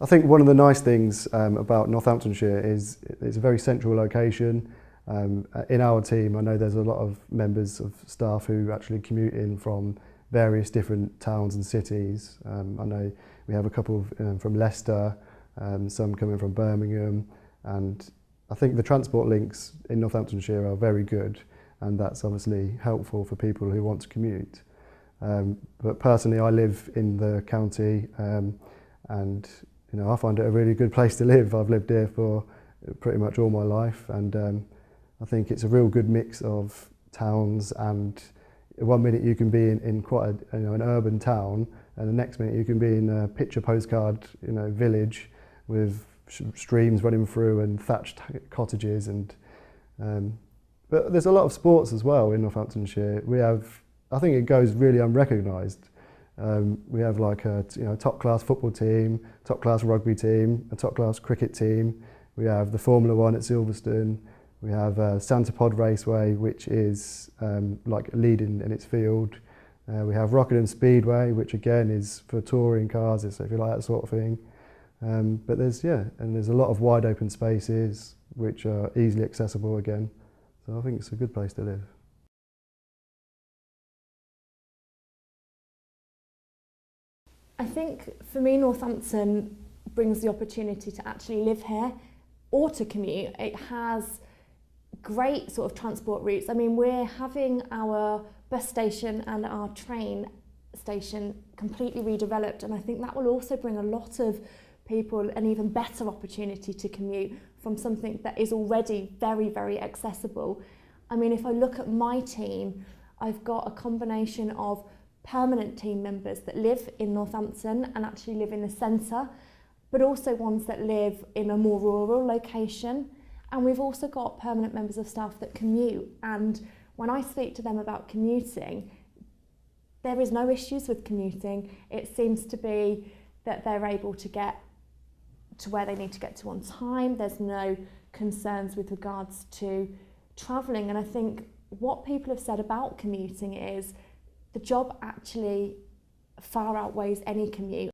I think one of the nice things about Northamptonshire is it's a very central location. In our team, I know there's a lot of members of staff who actually commute in from various different towns and cities. I know we have a couple from Leicester, some coming from Birmingham, and I think the transport links in Northamptonshire are very good, and that's obviously helpful for people who want to commute. But personally, I live in the county, and I find it a really good place to live. I've lived here for pretty much all my life, and I think it's a real good mix of towns, and one minute you can be in quite an urban town, and the next minute you can be in a picture postcard village with streams running through and thatched cottages, and but there's a lot of sports as well in Northamptonshire. We have, I think it goes really unrecognised. We have like a top class football team, top class rugby team, a top class cricket team. We have the Formula One at Silverstone. We have Santa Pod Raceway, which is like leading in its field. We have Rockingham Speedway, which again is for touring cars, so if you like that sort of thing. But there's a lot of wide open spaces which are easily accessible again. So I think it's a good place to live. I think for me, Northampton brings the opportunity to actually live here or to commute. It has great sort of transport routes. I mean, we're having our bus station and our train station completely redeveloped, and I think that will also bring a lot of people an even better opportunity to commute from something that is already very, very accessible. I mean, if I look at my team, I've got a combination of permanent team members that live in Northampton and actually live in the centre, but also ones that live in a more rural location. And we've also got permanent members of staff that commute. And when I speak to them about commuting, there is no issues with commuting. It seems to be that they're able to get to where they need to get to on time. There's no concerns with regards to travelling. And I think what people have said about commuting is the job actually far outweighs any commute.